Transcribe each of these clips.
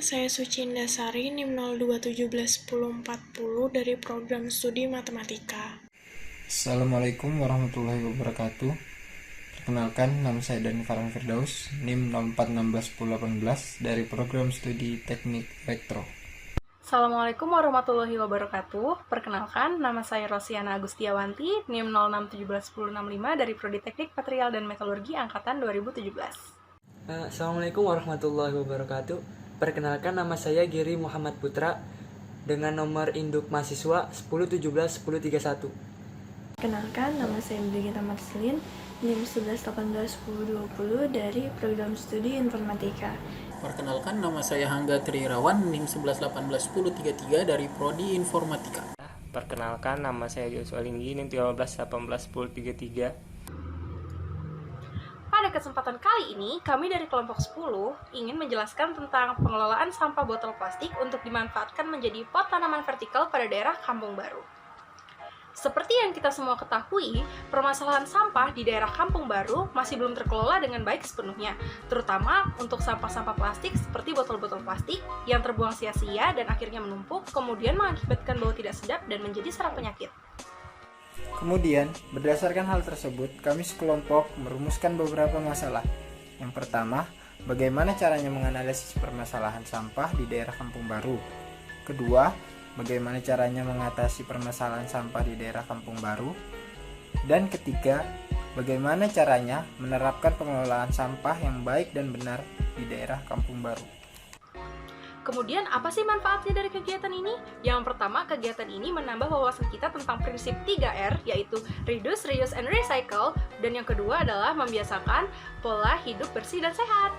nama saya Sucinda Sari, NIM 02171040 dari program studi matematika. Assalamualaikum warahmatullahi wabarakatuh. Perkenalkan, nama saya Dani Farhan Firdaus, NIM 04161018 dari program studi teknik elektro. Assalamualaikum warahmatullahi wabarakatuh. Perkenalkan, nama saya Rosiana Agustiawanti, NIM 06171065 dari Prodi Teknik Material dan Metalurgi Angkatan 2017. Assalamualaikum warahmatullahi wabarakatuh. Perkenalkan, nama saya Giri Muhammad Putra dengan nomor induk mahasiswa 10171031. Perkenalkan, nama saya Brigita Marcelin, NIM 11181020 dari program studi informatika. Perkenalkan, nama saya Hangga Triirawan, NIM 11181033 dari Prodi Informatika. Perkenalkan, nama saya Joshua Linggi, NIM 13181033. Pada kesempatan kali ini, kami dari kelompok 10 ingin menjelaskan tentang pengelolaan sampah botol plastik untuk dimanfaatkan menjadi pot tanaman vertikal pada daerah Kampung Baru. Seperti yang kita semua ketahui, permasalahan sampah di daerah Kampung Baru masih belum terkelola dengan baik sepenuhnya, terutama untuk sampah-sampah plastik seperti botol-botol plastik yang terbuang sia-sia dan akhirnya menumpuk, kemudian mengakibatkan bau tidak sedap dan menjadi sarang penyakit. Kemudian, berdasarkan hal tersebut, kami sekelompok merumuskan beberapa masalah. Yang pertama, bagaimana caranya menganalisis permasalahan sampah di daerah Kampung Baru. Kedua, bagaimana caranya mengatasi permasalahan sampah di daerah Kampung Baru. Dan ketiga, bagaimana caranya menerapkan pengelolaan sampah yang baik dan benar di daerah Kampung Baru. Kemudian, apa sih manfaatnya dari kegiatan ini? Yang pertama, kegiatan ini menambah wawasan kita tentang prinsip 3R, yaitu Reduce, Reuse, and Recycle. Dan yang kedua adalah membiasakan pola hidup bersih dan sehat.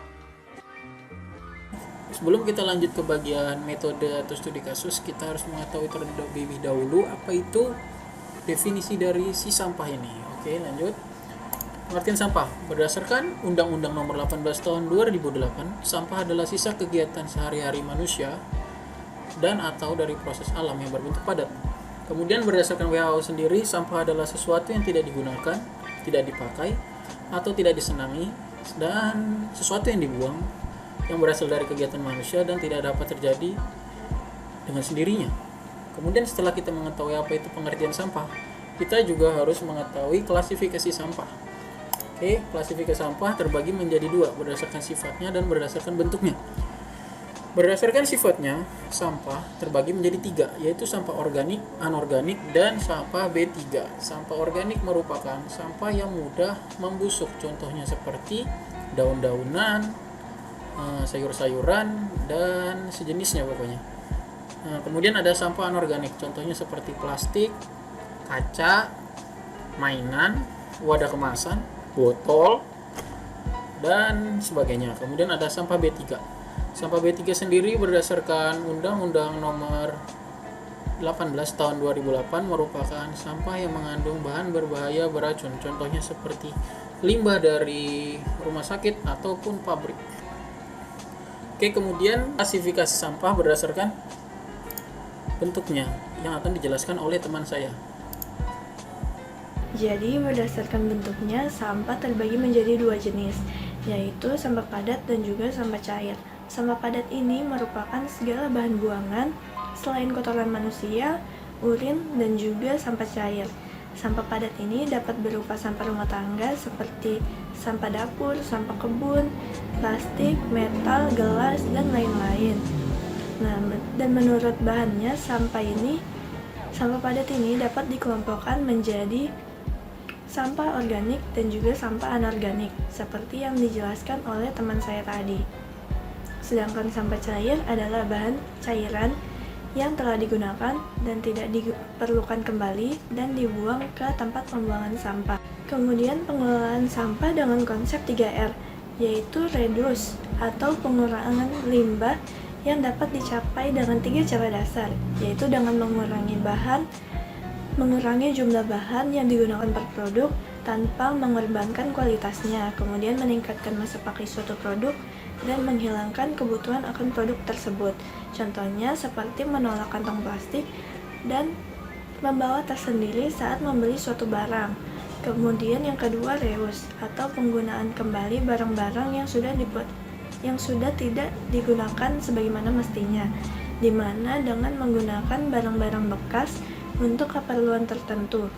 Sebelum kita lanjut ke bagian metode atau studi kasus, kita harus mengetahui terlebih dahulu apa itu definisi dari si sampah ini. Oke, lanjut. Pengertian sampah. Berdasarkan Undang-Undang Nomor 18 Tahun 2008, sampah adalah sisa kegiatan sehari-hari manusia dan atau dari proses alam yang berbentuk padat. Kemudian berdasarkan WHO sendiri, sampah adalah sesuatu yang tidak digunakan, tidak dipakai, atau tidak disenangi, dan sesuatu yang dibuang yang berasal dari kegiatan manusia dan tidak dapat terjadi dengan sendirinya. Kemudian setelah kita mengetahui apa itu pengertian sampah, kita juga harus mengetahui klasifikasi sampah. Oke, klasifikasi sampah terbagi menjadi dua, berdasarkan sifatnya dan berdasarkan bentuknya. Berdasarkan sifatnya, sampah terbagi menjadi tiga, yaitu sampah organik, anorganik, dan sampah B3. Sampah organik merupakan sampah yang mudah membusuk, contohnya seperti daun-daunan, sayur-sayuran, dan sejenisnya pokoknya. Kemudian ada sampah anorganik, contohnya seperti plastik, kaca, mainan, wadah kemasan, botol, dan sebagainya. Kemudian ada sampah B3. Sampah B3 sendiri berdasarkan Undang-Undang Nomor 18 Tahun 2008 merupakan sampah yang mengandung bahan berbahaya beracun, contohnya seperti limbah dari rumah sakit ataupun pabrik. Oke, kemudian klasifikasi sampah berdasarkan bentuknya yang akan dijelaskan oleh teman saya. Jadi, berdasarkan bentuknya, sampah terbagi menjadi dua jenis, yaitu sampah padat dan juga sampah cair. Sampah padat ini merupakan segala bahan buangan selain kotoran manusia, urin, dan juga sampah cair. Sampah padat ini dapat berupa sampah rumah tangga seperti sampah dapur, sampah kebun, plastik, metal, gelas, dan lain-lain. Nah, dan menurut bahannya, sampah padat ini dapat dikelompokkan menjadi sampah organik dan juga sampah anorganik, seperti yang dijelaskan oleh teman saya tadi. Sedangkan sampah cair adalah bahan cairan yang telah digunakan dan tidak diperlukan kembali dan dibuang ke tempat pembuangan sampah. Kemudian pengelolaan sampah dengan konsep 3R, yaitu reduce atau pengurangan limbah yang dapat dicapai dengan 3 cara dasar, yaitu dengan mengurangi jumlah bahan yang digunakan per produk tanpa mengorbankan kualitasnya, kemudian meningkatkan masa pakai suatu produk, dan menghilangkan kebutuhan akan produk tersebut. Contohnya seperti menolak kantong plastik dan membawa tas sendiri saat membeli suatu barang. Kemudian yang kedua, reuse atau penggunaan kembali barang-barang yang sudah dibuat yang sudah tidak digunakan sebagaimana mestinya, di mana dengan menggunakan barang-barang bekas untuk keperluan tertentu,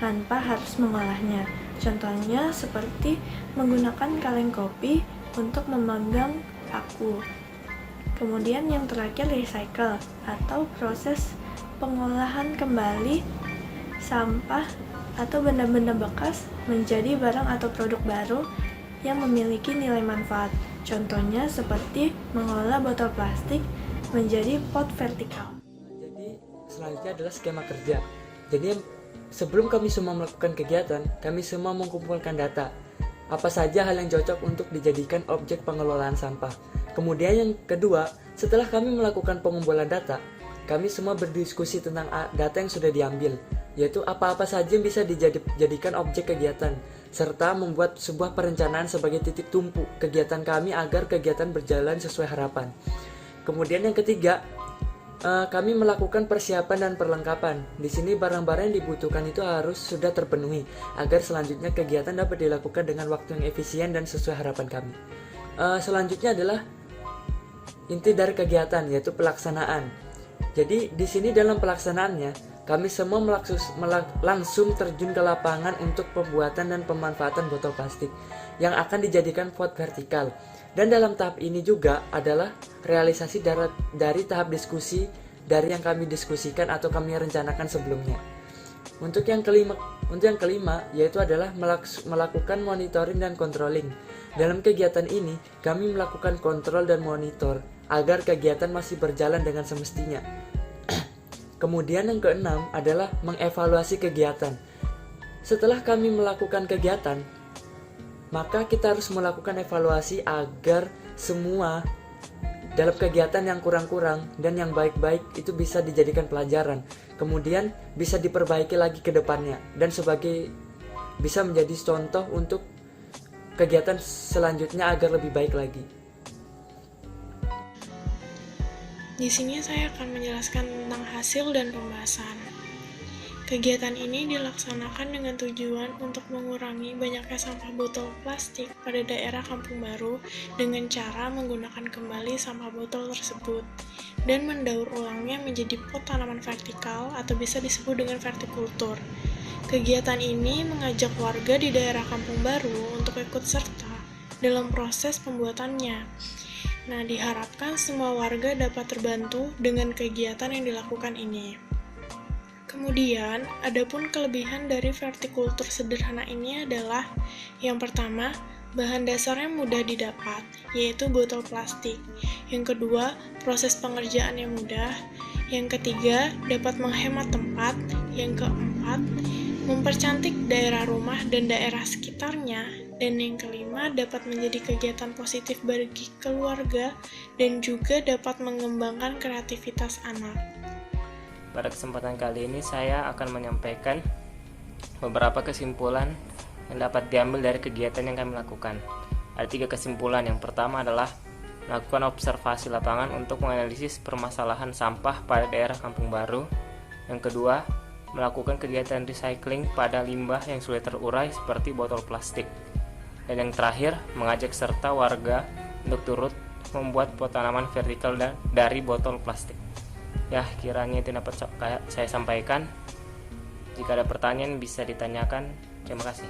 tanpa harus mengolahnya. Contohnya seperti menggunakan kaleng kopi untuk memegang paku. Kemudian yang terakhir recycle atau proses pengolahan kembali sampah atau benda-benda bekas menjadi barang atau produk baru yang memiliki nilai manfaat. Contohnya seperti mengolah botol plastik menjadi pot vertikal. Jadi selanjutnya adalah skema kerja. Jadi sebelum kami semua melakukan kegiatan, kami semua mengumpulkan data. Apa saja hal yang cocok untuk dijadikan objek pengelolaan sampah. Kemudian yang kedua, setelah kami melakukan pengumpulan data, kami semua berdiskusi tentang data yang sudah diambil, yaitu apa-apa saja yang bisa dijadikan objek kegiatan, serta membuat sebuah perencanaan sebagai titik tumpu kegiatan kami agar kegiatan berjalan sesuai harapan. Kemudian yang ketiga, kami melakukan persiapan dan perlengkapan. Di sini barang-barang yang dibutuhkan itu harus sudah terpenuhi agar selanjutnya kegiatan dapat dilakukan dengan waktu yang efisien dan sesuai harapan kami. Selanjutnya adalah inti dari kegiatan, yaitu pelaksanaan. Jadi di sini dalam pelaksanaannya kami semua langsung terjun ke lapangan untuk pembuatan dan pemanfaatan botol plastik yang akan dijadikan pot vertikal. Dan dalam tahap ini juga adalah realisasi dari tahap diskusi dari yang kami diskusikan atau kami rencanakan sebelumnya. Untuk yang kelima yaitu adalah melakukan monitoring dan controlling. Dalam kegiatan ini kami melakukan kontrol dan monitor agar kegiatan masih berjalan dengan semestinya. Kemudian yang keenam adalah mengevaluasi kegiatan. Setelah kami melakukan kegiatan, maka kita harus melakukan evaluasi agar semua dalam kegiatan yang kurang-kurang dan yang baik-baik itu bisa dijadikan pelajaran. Kemudian bisa diperbaiki lagi ke depannya dan bisa menjadi contoh untuk kegiatan selanjutnya agar lebih baik lagi. Di sini saya akan menjelaskan tentang hasil dan pembahasan. Kegiatan ini dilaksanakan dengan tujuan untuk mengurangi banyaknya sampah botol plastik pada daerah Kampung Baru dengan cara menggunakan kembali sampah botol tersebut dan mendaur ulangnya menjadi pot tanaman vertikal atau bisa disebut dengan vertikultur. Kegiatan ini mengajak warga di daerah Kampung Baru untuk ikut serta dalam proses pembuatannya. Nah, diharapkan semua warga dapat terbantu dengan kegiatan yang dilakukan ini. Kemudian, adapun kelebihan dari vertikultur sederhana ini adalah yang pertama, bahan dasarnya mudah didapat, yaitu botol plastik. Yang kedua, proses pengerjaannya mudah. Yang ketiga, dapat menghemat tempat. Yang keempat, mempercantik daerah rumah dan daerah sekitarnya. Dan yang kelima, dapat menjadi kegiatan positif bagi keluarga dan juga dapat mengembangkan kreativitas anak. Pada kesempatan kali ini saya akan menyampaikan beberapa kesimpulan yang dapat diambil dari kegiatan yang kami lakukan. Ada 3 kesimpulan. Yang pertama adalah melakukan observasi lapangan untuk menganalisis permasalahan sampah pada daerah Kampung Baru. Yang kedua, melakukan kegiatan recycling pada limbah yang sulit terurai seperti botol plastik. Dan yang terakhir, mengajak serta warga untuk turut membuat pot tanaman vertikal dari botol plastik. Ya, kiranya itu dapat saya sampaikan. Jika ada pertanyaan bisa ditanyakan. Terima kasih.